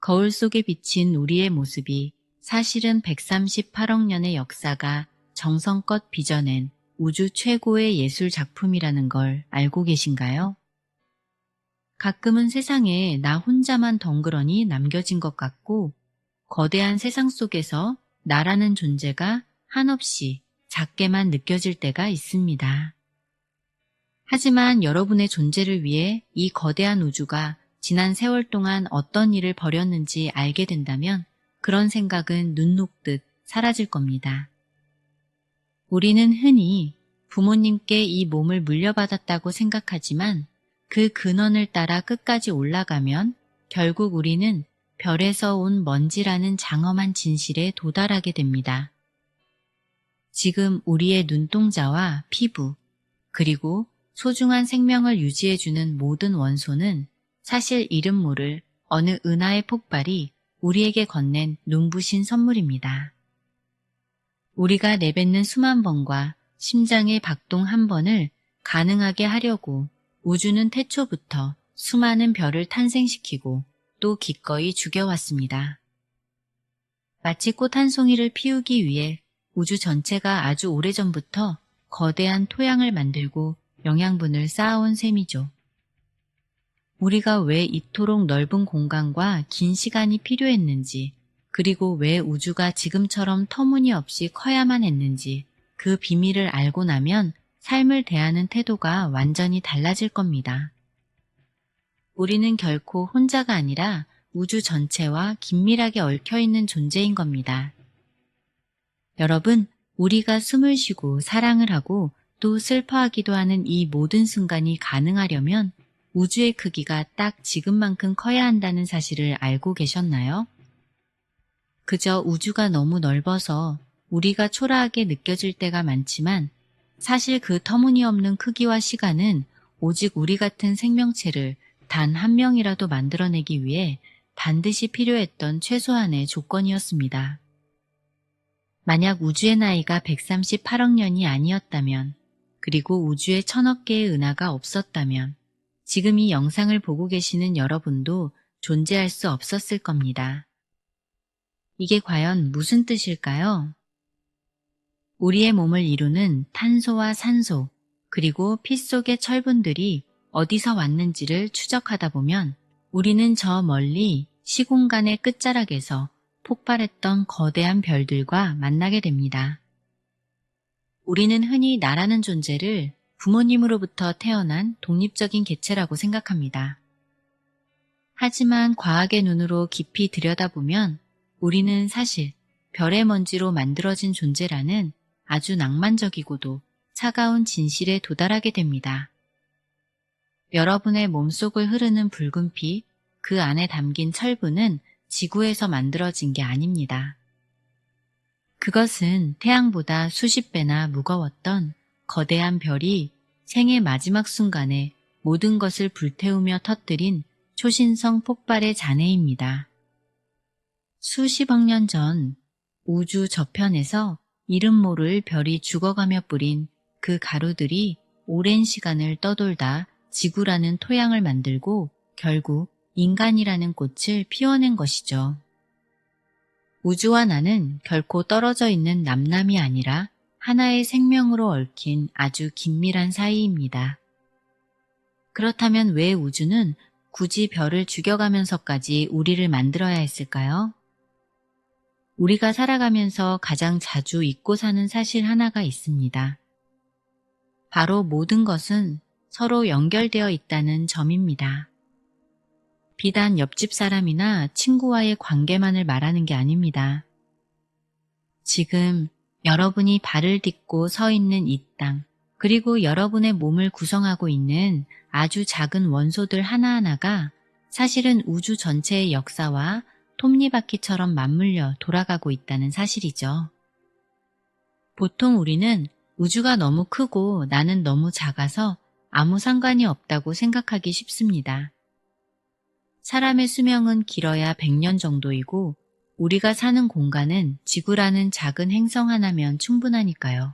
거울 속에 비친 우리의 모습이 사실은 138억 년의 역사가 정성껏 빚어낸 우주 최고의 예술 작품이라는 걸 알고 계신가요? 가끔은 세상에 나 혼자만 덩그러니 남겨진 것 같고 거대한 세상 속에서 나라는 존재가 한없이 작게만 느껴질 때가 있습니다. 하지만 여러분의 존재를 위해 이 거대한 우주가 지난 세월 동안 어떤 일을 벌였는지 알게 된다면 그런 생각은 눈 녹듯 사라질 겁니다. 우리는 흔히 부모님께 이 몸을 물려받았다고 생각하지만 그 근원을 따라 끝까지 올라가면 결국 우리는 별에서 온 먼지라는 장엄한 진실에 도달하게 됩니다. 지금 우리의 눈동자와 피부, 그리고 소중한 생명을 유지해주는 모든 원소는 사실 이름 모를 어느 은하의 폭발이 우리에게 건넨 눈부신 선물입니다. 우리가 내뱉는 수만 번과 심장의 박동 한 번을 가능하게 하려고 우주는 태초부터 수많은 별을 탄생시키고 또 기꺼이 죽여왔습니다. 마치 꽃 한 송이를 피우기 위해 우주 전체가 아주 오래전부터 거대한 토양을 만들고 영양분을 쌓아온 셈이죠. 우리가 왜 이토록 넓은 공간과 긴 시간이 필요했는지, 그리고 왜 우주가 지금처럼 터무니없이 커야만 했는지 그 비밀을 알고 나면 삶을 대하는 태도가 완전히 달라질 겁니다. 우리는 결코 혼자가 아니라 우주 전체와 긴밀하게 얽혀있는 존재인 겁니다. 여러분, 우리가 숨을 쉬고 사랑을 하고 또 슬퍼하기도 하는 이 모든 순간이 가능하려면 우주의 크기가 딱 지금만큼 커야 한다는 사실을 알고 계셨나요? 그저 우주가 너무 넓어서 우리가 초라하게 느껴질 때가 많지만 사실 그 터무니없는 크기와 시간은 오직 우리 같은 생명체를 단 한 명이라도 만들어내기 위해 반드시 필요했던 최소한의 조건이었습니다. 만약 우주의 나이가 138억 년이 아니었다면, 그리고 우주에 1000억 개의 은하가 없었다면 지금 이 영상을 보고 계시는 여러분도 존재할 수 없었을 겁니다. 이게 과연 무슨 뜻일까요? 우리의 몸을 이루는 탄소와 산소, 그리고 피 속의 철분들이 어디서 왔는지를 추적하다 보면 우리는 저 멀리 시공간의 끝자락에서 폭발했던 거대한 별들과 만나게 됩니다. 우리는 흔히 나라는 존재를 부모님으로부터 태어난 독립적인 개체라고 생각합니다. 하지만 과학의 눈으로 깊이 들여다보면 우리는 사실 별의 먼지로 만들어진 존재라는 아주 낭만적이고도 차가운 진실에 도달하게 됩니다. 여러분의 몸속을 흐르는 붉은 피, 그 안에 담긴 철분은 지구에서 만들어진 게 아닙니다. 그것은 태양보다 수십 배나 무거웠던 거대한 별이 생의 마지막 순간에 모든 것을 불태우며 터뜨린 초신성 폭발의 잔해입니다. 수십억 년 전 우주 저편에서 이름 모를 별이 죽어가며 뿌린 그 가루들이 오랜 시간을 떠돌다 지구라는 토양을 만들고 결국 인간이라는 꽃을 피워낸 것이죠. 우주와 나는 결코 떨어져 있는 남남이 아니라 하나의 생명으로 얽힌 아주 긴밀한 사이입니다. 그렇다면 왜 우주는 굳이 별을 죽여가면서까지 우리를 만들어야 했을까요? 우리가 살아가면서 가장 자주 잊고 사는 사실 하나가 있습니다. 바로 모든 것은 서로 연결되어 있다는 점입니다. 비단 옆집 사람이나 친구와의 관계만을 말하는 게 아닙니다. 지금 여러분이 발을 딛고 서 있는 이 땅, 그리고 여러분의 몸을 구성하고 있는 아주 작은 원소들 하나하나가 사실은 우주 전체의 역사와 톱니바퀴처럼 맞물려 돌아가고 있다는 사실이죠. 보통 우리는 우주가 너무 크고 나는 너무 작아서 아무 상관이 없다고 생각하기 쉽습니다. 사람의 수명은 길어야 100년 정도이고 우리가 사는 공간은 지구라는 작은 행성 하나면 충분하니까요.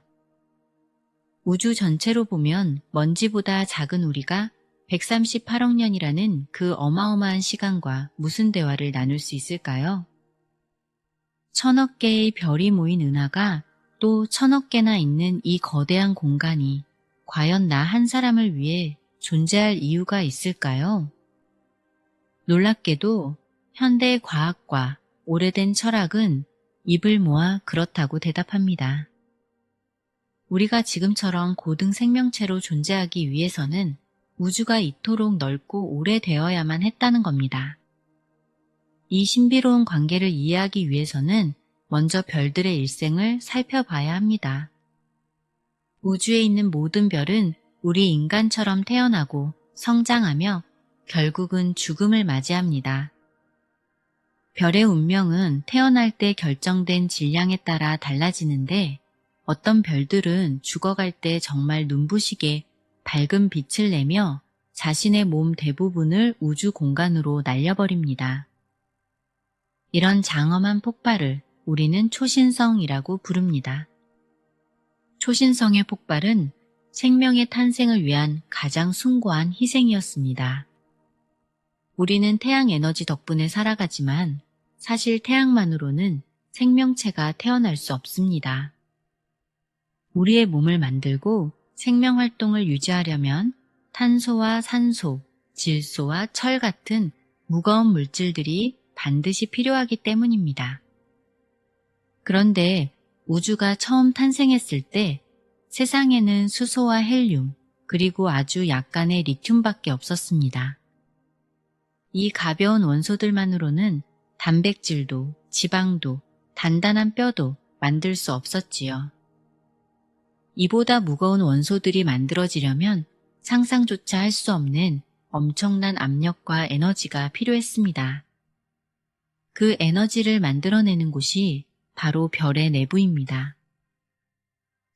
우주 전체로 보면 먼지보다 작은 우리가 138억 년이라는 그 어마어마한 시간과 무슨 대화를 나눌 수 있을까요? 천억 개의 별이 모인 은하가 또 천억 개나 있는 이 거대한 공간이 과연 나 한 사람을 위해 존재할 이유가 있을까요? 놀랍게도 현대 과학과 오래된 철학은 입을 모아 그렇다고 대답합니다. 우리가 지금처럼 고등 생명체로 존재하기 위해서는 우주가 이토록 넓고 오래되어야만 했다는 겁니다. 이 신비로운 관계를 이해하기 위해서는 먼저 별들의 일생을 살펴봐야 합니다. 우주에 있는 모든 별은 우리 인간처럼 태어나고 성장하며 결국은 죽음을 맞이합니다. 별의 운명은 태어날 때 결정된 질량에 따라 달라지는데 어떤 별들은 죽어갈 때 정말 눈부시게 밝은 빛을 내며 자신의 몸 대부분을 우주 공간으로 날려버립니다. 이런 장엄한 폭발을 우리는 초신성이라고 부릅니다. 초신성의 폭발은 생명의 탄생을 위한 가장 숭고한 희생이었습니다. 우리는 태양 에너지 덕분에 살아가지만 사실 태양만으로는 생명체가 태어날 수 없습니다. 우리의 몸을 만들고 생명 활동을 유지하려면 탄소와 산소, 질소와 철 같은 무거운 물질들이 반드시 필요하기 때문입니다. 그런데 우주가 처음 탄생했을 때 세상에는 수소와 헬륨, 그리고 아주 약간의 리튬밖에 없었습니다. 이 가벼운 원소들만으로는 단백질도, 지방도, 단단한 뼈도 만들 수 없었지요. 이보다 무거운 원소들이 만들어지려면 상상조차 할 수 없는 엄청난 압력과 에너지가 필요했습니다. 그 에너지를 만들어내는 곳이 바로 별의 내부입니다.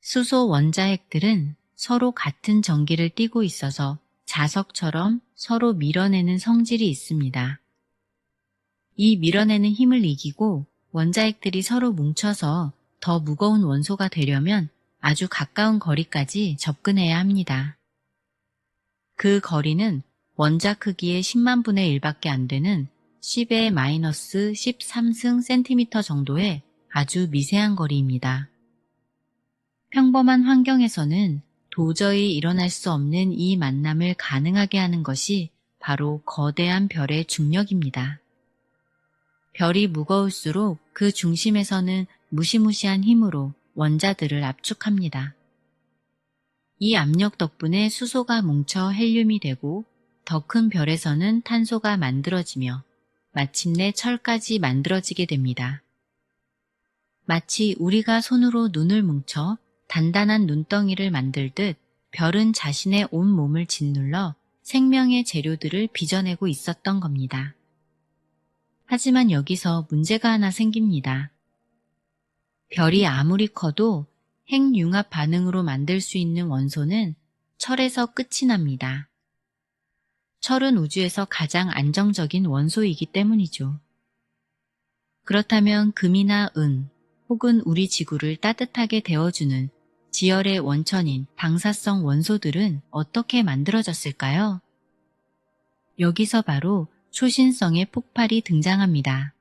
수소 원자핵들은 서로 같은 전기를 띠고 있어서 자석처럼 서로 밀어내는 성질이 있습니다. 이 밀어내는 힘을 이기고 원자핵들이 서로 뭉쳐서 더 무거운 원소가 되려면 아주 가까운 거리까지 접근해야 합니다. 그 거리는 원자 크기의 10만 분의 1밖에 안 되는 10의 마이너스 13승 센티미터 정도의 아주 미세한 거리입니다. 평범한 환경에서는 도저히 일어날 수 없는 이 만남을 가능하게 하는 것이 바로 거대한 별의 중력입니다. 별이 무거울수록 그 중심에서는 무시무시한 힘으로 원자들을 압축합니다. 이 압력 덕분에 수소가 뭉쳐 헬륨이 되고 더 큰 별에서는 탄소가 만들어지며 마침내 철까지 만들어지게 됩니다. 마치 우리가 손으로 눈을 뭉쳐 단단한 눈덩이를 만들듯 별은 자신의 온 몸을 짓눌러 생명의 재료들을 빚어내고 있었던 겁니다. 하지만 여기서 문제가 하나 생깁니다. 별이 아무리 커도 핵융합 반응으로 만들 수 있는 원소는 철에서 끝이 납니다. 철은 우주에서 가장 안정적인 원소이기 때문이죠. 그렇다면 금이나 은 혹은 우리 지구를 따뜻하게 데워주는 지열의 원천인 방사성 원소들은 어떻게 만들어졌을까요? 여기서 바로 초신성의 폭발이 등장합니다.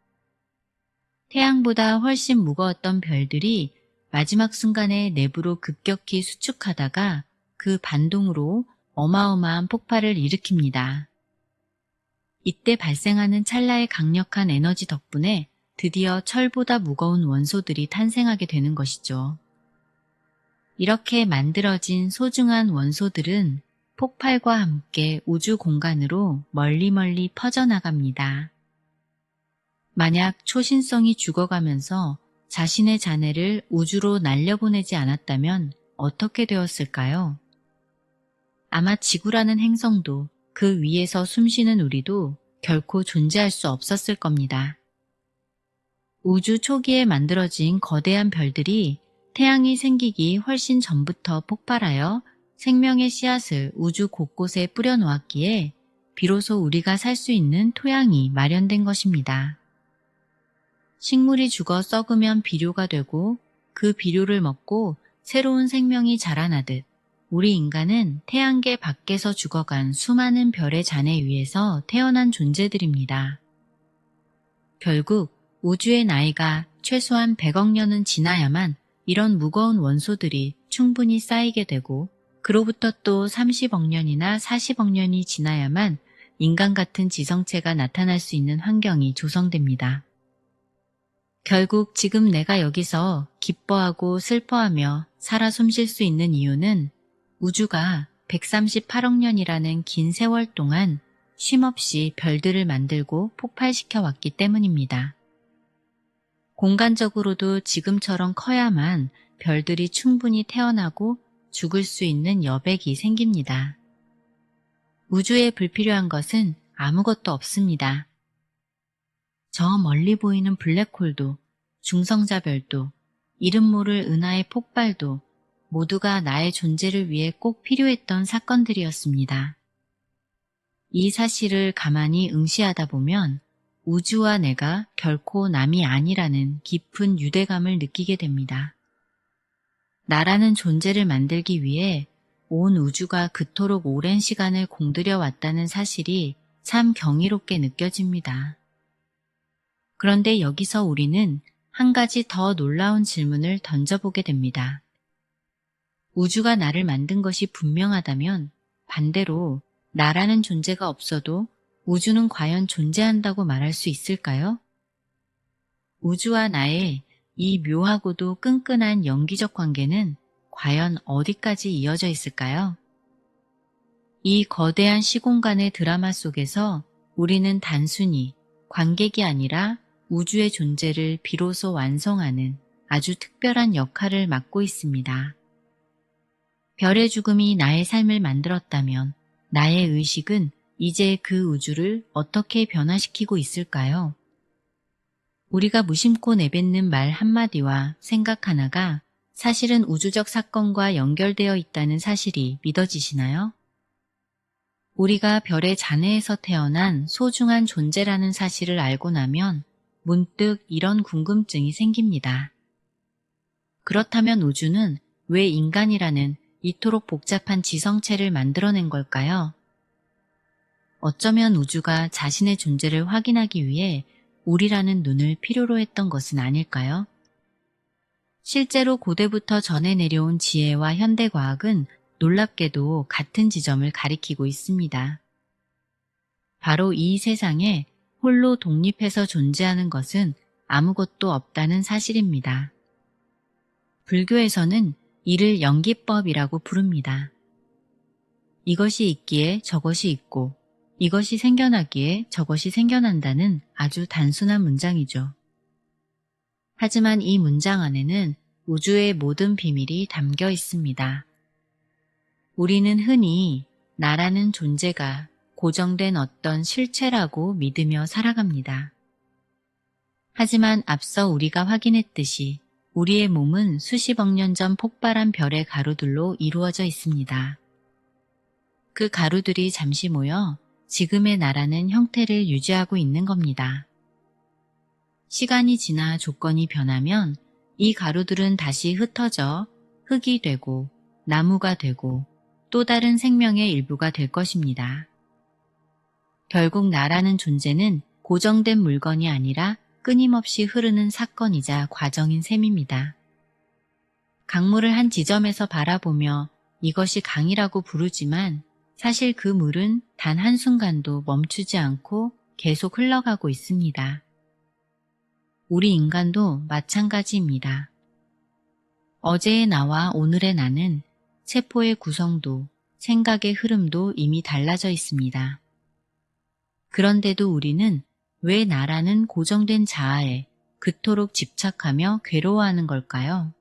태양보다 훨씬 무거웠던 별들이 마지막 순간에 내부로 급격히 수축하다가 그 반동으로 어마어마한 폭발을 일으킵니다. 이때 발생하는 찰나의 강력한 에너지 덕분에 드디어 철보다 무거운 원소들이 탄생하게 되는 것이죠. 이렇게 만들어진 소중한 원소들은 폭발과 함께 우주 공간으로 멀리 퍼져나갑니다. 만약 초신성이 죽어가면서 자신의 자네를 우주로 날려보내지 않았다면 어떻게 되었을까요? 아마 지구라는 행성도 그 위에서 숨쉬는 우리도 결코 존재할 수 없었을 겁니다. 우주 초기에 만들어진 거대한 별들이 태양이 생기기 훨씬 전부터 폭발하여 생명의 씨앗을 우주 곳곳에 뿌려놓았기에 비로소 우리가 살 수 있는 토양이 마련된 것입니다. 식물이 죽어 썩으면 비료가 되고 그 비료를 먹고 새로운 생명이 자라나듯 우리 인간은 태양계 밖에서 죽어간 수많은 별의 잔해 위에서 태어난 존재들입니다. 결국 우주의 나이가 최소한 100억 년은 지나야만 이런 무거운 원소들이 충분히 쌓이게 되고, 그로부터 또 30억 년이나 40억 년이 지나야만 인간 같은 지성체가 나타날 수 있는 환경이 조성됩니다. 결국 지금 내가 여기서 기뻐하고 슬퍼하며 살아 숨쉴 수 있는 이유는 우주가 138억 년이라는 긴 세월 동안 쉼없이 별들을 만들고 폭발시켜 왔기 때문입니다. 공간적으로도 지금처럼 커야만 별들이 충분히 태어나고 죽을 수 있는 여백이 생깁니다. 우주에 불필요한 것은 아무것도 없습니다. 저 멀리 보이는 블랙홀도, 중성자별도, 이름 모를 은하의 폭발도 모두가 나의 존재를 위해 꼭 필요했던 사건들이었습니다. 이 사실을 가만히 응시하다 보면 우주와 내가 결코 남이 아니라는 깊은 유대감을 느끼게 됩니다. 나라는 존재를 만들기 위해 온 우주가 그토록 오랜 시간을 공들여 왔다는 사실이 참 경이롭게 느껴집니다. 그런데 여기서 우리는 한 가지 더 놀라운 질문을 던져보게 됩니다. 우주가 나를 만든 것이 분명하다면 반대로 나라는 존재가 없어도 우주는 과연 존재한다고 말할 수 있을까요? 우주와 나의 이 묘하고도 끈끈한 연기적 관계는 과연 어디까지 이어져 있을까요? 이 거대한 시공간의 드라마 속에서 우리는 단순히 관객이 아니라 우주의 존재를 비로소 완성하는 아주 특별한 역할을 맡고 있습니다. 별의 죽음이 나의 삶을 만들었다면 나의 의식은 이제 그 우주를 어떻게 변화시키고 있을까요? 우리가 무심코 내뱉는 말 한마디와 생각 하나가 사실은 우주적 사건과 연결되어 있다는 사실이 믿어지시나요? 우리가 별의 잔해에서 태어난 소중한 존재라는 사실을 알고 나면 문득 이런 궁금증이 생깁니다. 그렇다면 우주는 왜 인간이라는 이토록 복잡한 지성체를 만들어낸 걸까요? 어쩌면 우주가 자신의 존재를 확인하기 위해 우리라는 눈을 필요로 했던 것은 아닐까요? 실제로 고대부터 전해 내려온 지혜와 현대과학은 놀랍게도 같은 지점을 가리키고 있습니다. 바로 이 세상에 홀로 독립해서 존재하는 것은 아무것도 없다는 사실입니다. 불교에서는 이를 연기법이라고 부릅니다. 이것이 있기에 저것이 있고 이것이 생겨나기에 저것이 생겨난다는 아주 단순한 문장이죠. 하지만 이 문장 안에는 우주의 모든 비밀이 담겨 있습니다. 우리는 흔히 나라는 존재가 고정된 어떤 실체라고 믿으며 살아갑니다. 하지만 앞서 우리가 확인했듯이 우리의 몸은 수십억 년 전 폭발한 별의 가루들로 이루어져 있습니다. 그 가루들이 잠시 모여 지금의 나라는 형태를 유지하고 있는 겁니다. 시간이 지나 조건이 변하면 이 가루들은 다시 흩어져 흙이 되고 나무가 되고 또 다른 생명의 일부가 될 것입니다. 결국 나라는 존재는 고정된 물건이 아니라 끊임없이 흐르는 사건이자 과정인 셈입니다. 강물을 한 지점에서 바라보며 이것이 강이라고 부르지만 사실 그 물은 단 한순간도 멈추지 않고 계속 흘러가고 있습니다. 우리 인간도 마찬가지입니다. 어제의 나와 오늘의 나는 세포의 구성도 생각의 흐름도 이미 달라져 있습니다. 그런데도 우리는 왜 나라는 고정된 자아에 그토록 집착하며 괴로워하는 걸까요?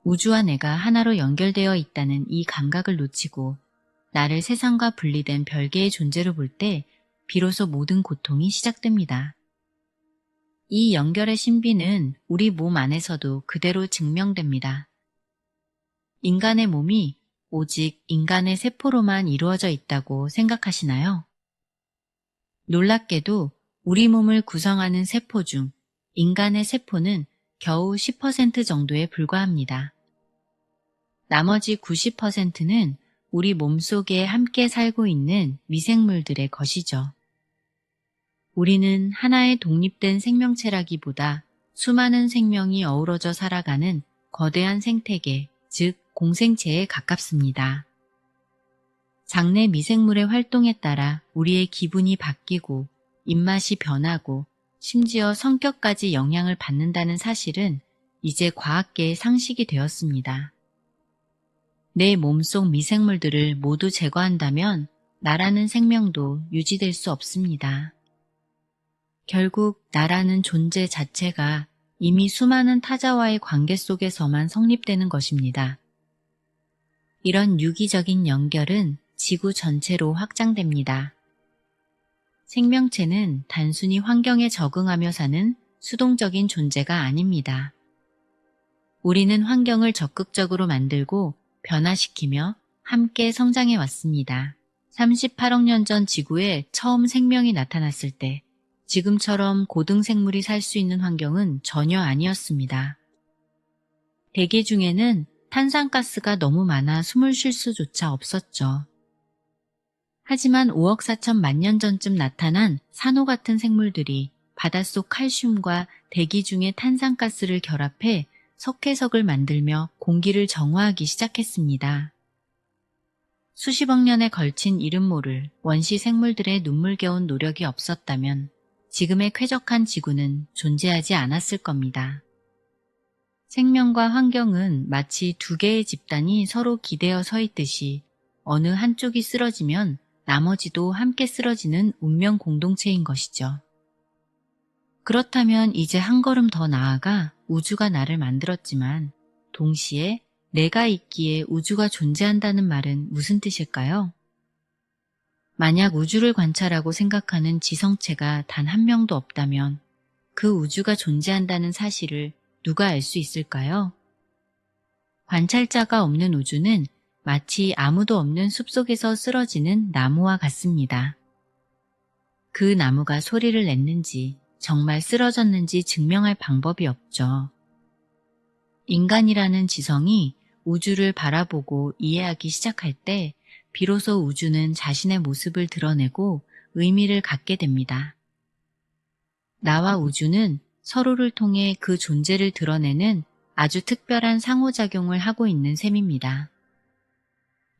우주와 내가 하나로 연결되어 있다는 이 감각을 놓치고 나를 세상과 분리된 별개의 존재로 볼 때 비로소 모든 고통이 시작됩니다. 이 연결의 신비는 우리 몸 안에서도 그대로 증명됩니다. 인간의 몸이 오직 인간의 세포로만 이루어져 있다고 생각하시나요? 놀랍게도 우리 몸을 구성하는 세포 중 인간의 세포는 겨우 10% 정도에 불과합니다. 나머지 90%는 우리 몸속에 함께 살고 있는 미생물들의 것이죠. 우리는 하나의 독립된 생명체라기보다 수많은 생명이 어우러져 살아가는 거대한 생태계, 즉 공생체에 가깝습니다. 장내 미생물의 활동에 따라 우리의 기분이 바뀌고 입맛이 변하고 심지어 성격까지 영향을 받는다는 사실은 이제 과학계의 상식이 되었습니다. 내 몸속 미생물들을 모두 제거한다면 나라는 생명도 유지될 수 없습니다. 결국 나라는 존재 자체가 이미 수많은 타자와의 관계 속에서만 성립되는 것입니다. 이런 유기적인 연결은 지구 전체로 확장됩니다. 생명체는 단순히 환경에 적응하며 사는 수동적인 존재가 아닙니다. 우리는 환경을 적극적으로 만들고 변화시키며 함께 성장해 왔습니다. 38억 년 전 지구에 처음 생명이 나타났을 때 지금처럼 고등생물이 살 수 있는 환경은 전혀 아니었습니다. 대기 중에는 탄산가스가 너무 많아 숨을 쉴 수조차 없었죠. 하지만 5억 4천만 년 전쯤 나타난 산호 같은 생물들이 바닷속 칼슘과 대기 중의 탄산가스를 결합해 석회석을 만들며 공기를 정화하기 시작했습니다. 수십억 년에 걸친 이름 모를 원시 생물들의 눈물겨운 노력이 없었다면 지금의 쾌적한 지구는 존재하지 않았을 겁니다. 생명과 환경은 마치 두 개의 집단이 서로 기대어 서 있듯이 어느 한쪽이 쓰러지면 나머지도 함께 쓰러지는 운명 공동체인 것이죠. 그렇다면 이제 한 걸음 더 나아가 우주가 나를 만들었지만 동시에 내가 있기에 우주가 존재한다는 말은 무슨 뜻일까요? 만약 우주를 관찰하고 생각하는 지성체가 단 한 명도 없다면 그 우주가 존재한다는 사실을 누가 알 수 있을까요? 관찰자가 없는 우주는 마치 아무도 없는 숲속에서 쓰러지는 나무와 같습니다. 그 나무가 소리를 냈는지 정말 쓰러졌는지 증명할 방법이 없죠. 인간이라는 지성이 우주를 바라보고 이해하기 시작할 때 비로소 우주는 자신의 모습을 드러내고 의미를 갖게 됩니다. 나와 우주는 서로를 통해 그 존재를 드러내는 아주 특별한 상호작용을 하고 있는 셈입니다.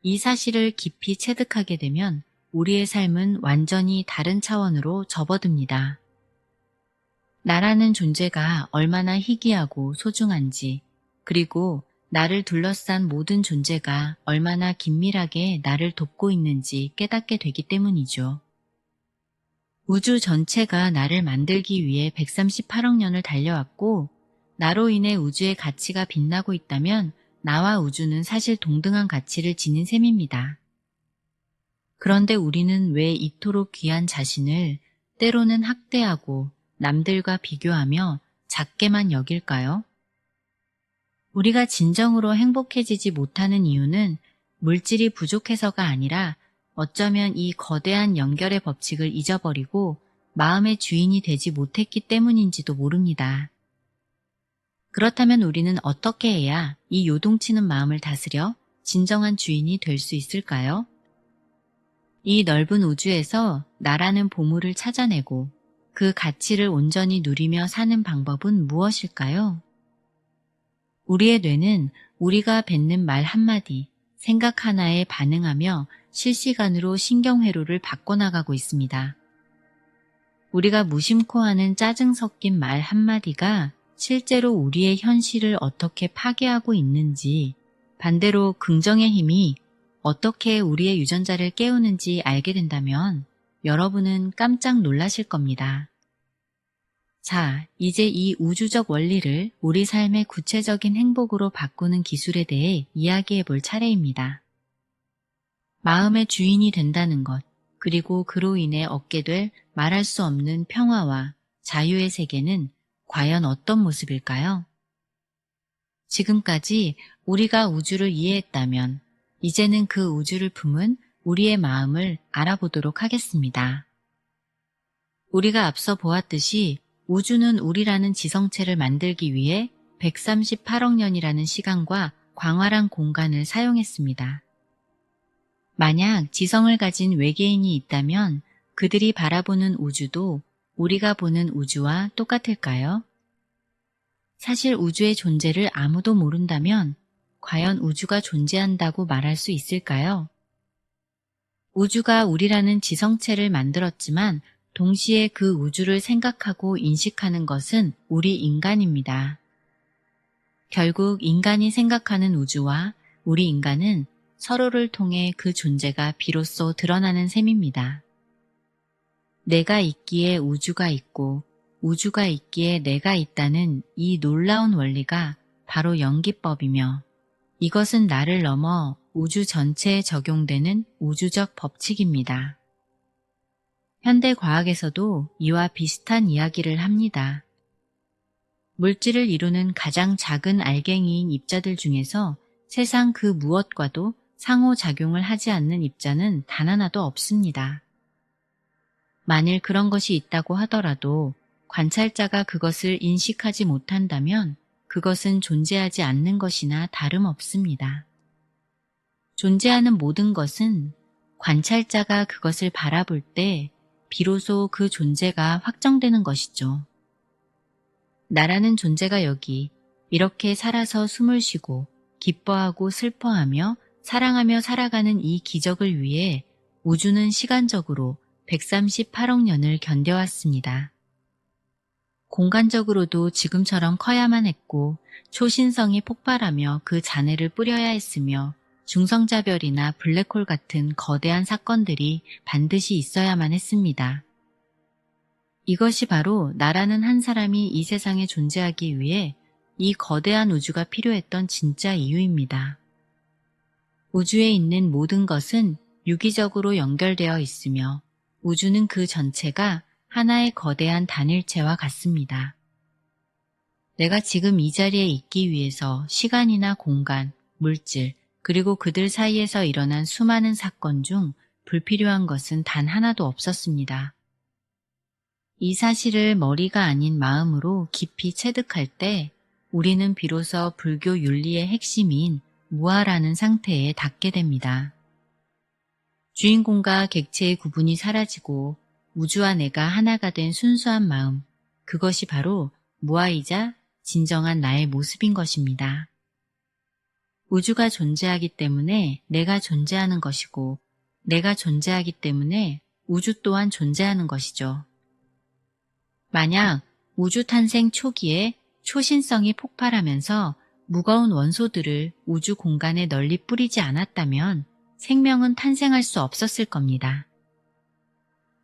이 사실을 깊이 체득하게 되면 우리의 삶은 완전히 다른 차원으로 접어듭니다. 나라는 존재가 얼마나 희귀하고 소중한지, 그리고 나를 둘러싼 모든 존재가 얼마나 긴밀하게 나를 돕고 있는지 깨닫게 되기 때문이죠. 우주 전체가 나를 만들기 위해 138억 년을 달려왔고, 나로 인해 우주의 가치가 빛나고 있다면 나와 우주는 사실 동등한 가치를 지닌 셈입니다. 그런데 우리는 왜 이토록 귀한 자신을 때로는 학대하고 남들과 비교하며 작게만 여길까요? 우리가 진정으로 행복해지지 못하는 이유는 물질이 부족해서가 아니라 어쩌면 이 거대한 연결의 법칙을 잊어버리고 마음의 주인이 되지 못했기 때문인지도 모릅니다. 그렇다면 우리는 어떻게 해야 이 요동치는 마음을 다스려 진정한 주인이 될 수 있을까요? 이 넓은 우주에서 나라는 보물을 찾아내고 그 가치를 온전히 누리며 사는 방법은 무엇일까요? 우리의 뇌는 우리가 뱉는 말 한마디, 생각 하나에 반응하며 실시간으로 신경회로를 바꿔나가고 있습니다. 우리가 무심코 하는 짜증 섞인 말 한마디가 실제로 우리의 현실을 어떻게 파괴하고 있는지, 반대로 긍정의 힘이 어떻게 우리의 유전자를 깨우는지 알게 된다면 여러분은 깜짝 놀라실 겁니다. 자, 이제 이 우주적 원리를 우리 삶의 구체적인 행복으로 바꾸는 기술에 대해 이야기해 볼 차례입니다. 마음의 주인이 된다는 것, 그리고 그로 인해 얻게 될 말할 수 없는 평화와 자유의 세계는 과연 어떤 모습일까요? 지금까지 우리가 우주를 이해했다면 이제는 그 우주를 품은 우리의 마음을 알아보도록 하겠습니다. 우리가 앞서 보았듯이 우주는 우리라는 지성체를 만들기 위해 138억 년이라는 시간과 광활한 공간을 사용했습니다. 만약 지성을 가진 외계인이 있다면 그들이 바라보는 우주도 우리가 보는 우주와 똑같을까요? 사실 우주의 존재를 아무도 모른다면 과연 우주가 존재한다고 말할 수 있을까요? 우주가 우리라는 지성체를 만들었지만 동시에 그 우주를 생각하고 인식하는 것은 우리 인간입니다. 결국 인간이 생각하는 우주와 우리 인간은 서로를 통해 그 존재가 비로소 드러나는 셈입니다. 내가 있기에 우주가 있고 우주가 있기에 내가 있다는 이 놀라운 원리가 바로 연기법이며 이것은 나를 넘어 우주 전체에 적용되는 우주적 법칙입니다. 현대 과학에서도 이와 비슷한 이야기를 합니다. 물질을 이루는 가장 작은 알갱이인 입자들 중에서 세상 그 무엇과도 상호작용을 하지 않는 입자는 단 하나도 없습니다. 만일 그런 것이 있다고 하더라도 관찰자가 그것을 인식하지 못한다면 그것은 존재하지 않는 것이나 다름없습니다. 존재하는 모든 것은 관찰자가 그것을 바라볼 때 비로소 그 존재가 확정되는 것이죠. 나라는 존재가 여기 이렇게 살아서 숨을 쉬고 기뻐하고 슬퍼하며 사랑하며 살아가는 이 기적을 위해 우주는 시간적으로 138억 년을 견뎌왔습니다. 공간적으로도 지금처럼 커야만 했고 초신성이 폭발하며 그 잔해를 뿌려야 했으며 중성자별이나 블랙홀 같은 거대한 사건들이 반드시 있어야만 했습니다. 이것이 바로 나라는 한 사람이 이 세상에 존재하기 위해 이 거대한 우주가 필요했던 진짜 이유입니다. 우주에 있는 모든 것은 유기적으로 연결되어 있으며 우주는 그 전체가 하나의 거대한 단일체와 같습니다. 내가 지금 이 자리에 있기 위해서 시간이나 공간, 물질, 그리고 그들 사이에서 일어난 수많은 사건 중 불필요한 것은 단 하나도 없었습니다. 이 사실을 머리가 아닌 마음으로 깊이 체득할 때 우리는 비로소 불교 윤리의 핵심인 무아라는 상태에 닿게 됩니다. 주인공과 객체의 구분이 사라지고 우주와 내가 하나가 된 순수한 마음, 그것이 바로 무아이자 진정한 나의 모습인 것입니다. 우주가 존재하기 때문에 내가 존재하는 것이고 내가 존재하기 때문에 우주 또한 존재하는 것이죠. 만약 우주 탄생 초기에 초신성이 폭발하면서 무거운 원소들을 우주 공간에 널리 뿌리지 않았다면 생명은 탄생할 수 없었을 겁니다.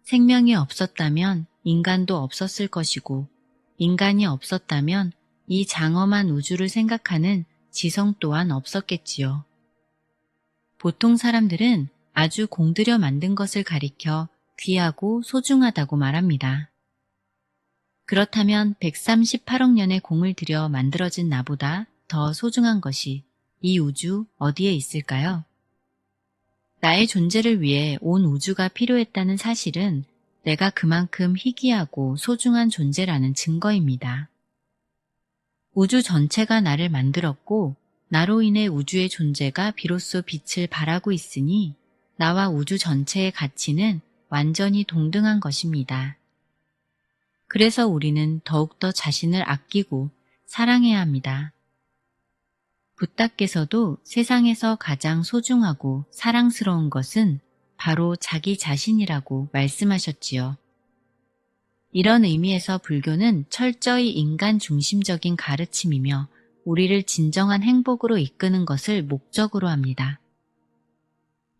생명이 없었다면 인간도 없었을 것이고 인간이 없었다면 이 장엄한 우주를 생각하는 지성 또한 없었겠지요. 보통 사람들은 아주 공들여 만든 것을 가리켜 귀하고 소중하다고 말합니다. 그렇다면 138억 년의 공을 들여 만들어진 나보다 더 소중한 것이 이 우주 어디에 있을까요? 나의 존재를 위해 온 우주가 필요했다는 사실은 내가 그만큼 희귀하고 소중한 존재라는 증거입니다. 우주 전체가 나를 만들었고 나로 인해 우주의 존재가 비로소 빛을 발하고 있으니 나와 우주 전체의 가치는 완전히 동등한 것입니다. 그래서 우리는 더욱더 자신을 아끼고 사랑해야 합니다. 부다께서도 세상에서 가장 소중하고 사랑스러운 것은 바로 자기 자신이라고 말씀하셨지요. 이런 의미에서 불교는 철저히 인간 중심적인 가르침이며 우리를 진정한 행복으로 이끄는 것을 목적으로 합니다.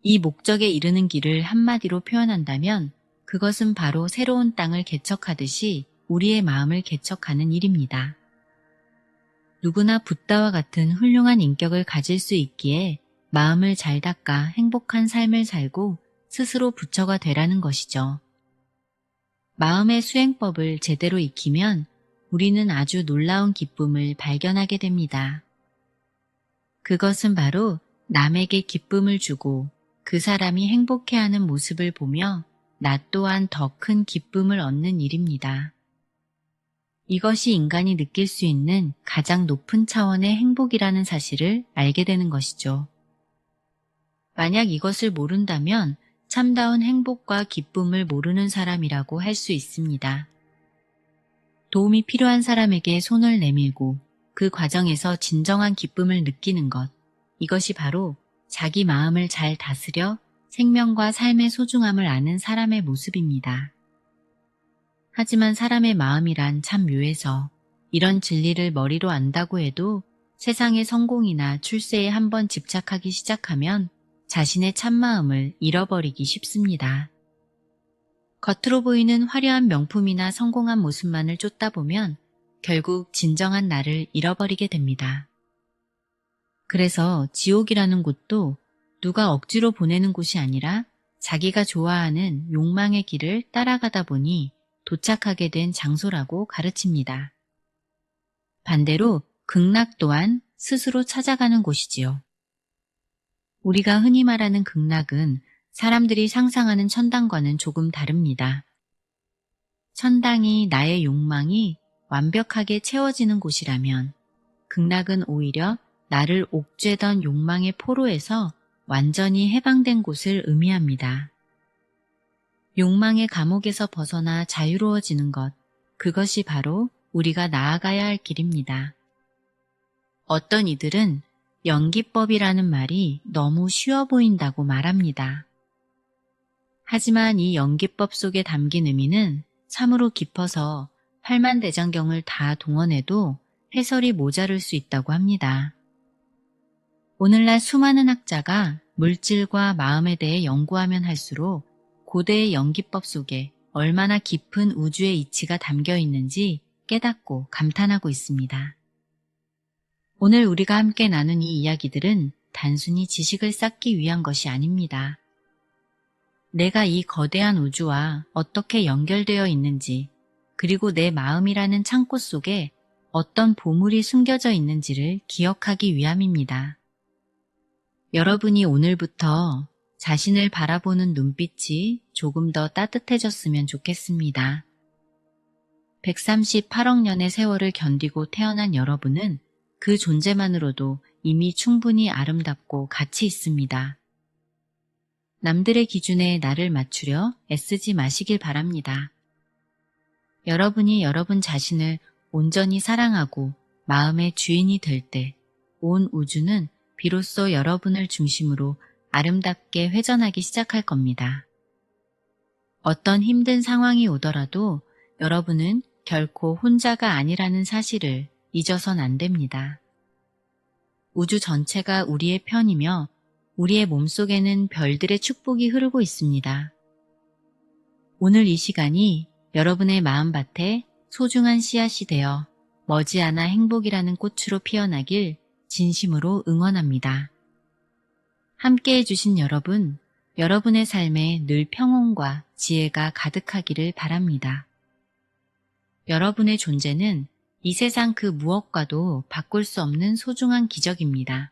이 목적에 이르는 길을 한마디로 표현한다면 그것은 바로 새로운 땅을 개척하듯이 우리의 마음을 개척하는 일입니다. 누구나 붓다와 같은 훌륭한 인격을 가질 수 있기에 마음을 잘 닦아 행복한 삶을 살고 스스로 부처가 되라는 것이죠. 마음의 수행법을 제대로 익히면 우리는 아주 놀라운 기쁨을 발견하게 됩니다. 그것은 바로 남에게 기쁨을 주고 그 사람이 행복해하는 모습을 보며 나 또한 더 큰 기쁨을 얻는 일입니다. 이것이 인간이 느낄 수 있는 가장 높은 차원의 행복이라는 사실을 알게 되는 것이죠. 만약 이것을 모른다면 참다운 행복과 기쁨을 모르는 사람이라고 할 수 있습니다. 도움이 필요한 사람에게 손을 내밀고 그 과정에서 진정한 기쁨을 느끼는 것, 이것이 바로 자기 마음을 잘 다스려 생명과 삶의 소중함을 아는 사람의 모습입니다. 하지만 사람의 마음이란 참 묘해서 이런 진리를 머리로 안다고 해도 세상의 성공이나 출세에 한번 집착하기 시작하면 자신의 참마음을 잃어버리기 쉽습니다. 겉으로 보이는 화려한 명품이나 성공한 모습만을 쫓다 보면 결국 진정한 나를 잃어버리게 됩니다. 그래서 지옥이라는 곳도 누가 억지로 보내는 곳이 아니라 자기가 좋아하는 욕망의 길을 따라가다 보니 도착하게 된 장소라고 가르칩니다. 반대로 극락 또한 스스로 찾아가는 곳이지요. 우리가 흔히 말하는 극락은 사람들이 상상하는 천당과는 조금 다릅니다. 천당이 나의 욕망이 완벽하게 채워지는 곳이라면 극락은 오히려 나를 옥죄던 욕망의 포로에서 완전히 해방된 곳을 의미합니다. 욕망의 감옥에서 벗어나 자유로워지는 것, 그것이 바로 우리가 나아가야 할 길입니다. 어떤 이들은 연기법이라는 말이 너무 쉬워 보인다고 말합니다. 하지만 이 연기법 속에 담긴 의미는 참으로 깊어서 팔만대장경을 다 동원해도 해설이 모자랄 수 있다고 합니다. 오늘날 수많은 학자가 물질과 마음에 대해 연구하면 할수록 고대의 연기법 속에 얼마나 깊은 우주의 이치가 담겨 있는지 깨닫고 감탄하고 있습니다. 오늘 우리가 함께 나눈 이 이야기들은 단순히 지식을 쌓기 위한 것이 아닙니다. 내가 이 거대한 우주와 어떻게 연결되어 있는지, 그리고 내 마음이라는 창고 속에 어떤 보물이 숨겨져 있는지를 기억하기 위함입니다. 여러분이 오늘부터 자신을 바라보는 눈빛이 조금 더 따뜻해졌으면 좋겠습니다. 138억 년의 세월을 견디고 태어난 여러분은 그 존재만으로도 이미 충분히 아름답고 가치 있습니다. 남들의 기준에 나를 맞추려 애쓰지 마시길 바랍니다. 여러분이 여러분 자신을 온전히 사랑하고 마음의 주인이 될 때 온 우주는 비로소 여러분을 중심으로 아름답게 회전하기 시작할 겁니다. 어떤 힘든 상황이 오더라도 여러분은 결코 혼자가 아니라는 사실을 잊어선 안 됩니다. 우주 전체가 우리의 편이며 우리의 몸속에는 별들의 축복이 흐르고 있습니다. 오늘 이 시간이 여러분의 마음밭에 소중한 씨앗이 되어 머지않아 행복이라는 꽃으로 피어나길 진심으로 응원합니다. 함께 해주신 여러분, 여러분의 삶에 늘 평온과 지혜가 가득하기를 바랍니다. 여러분의 존재는 이 세상 그 무엇과도 바꿀 수 없는 소중한 기적입니다.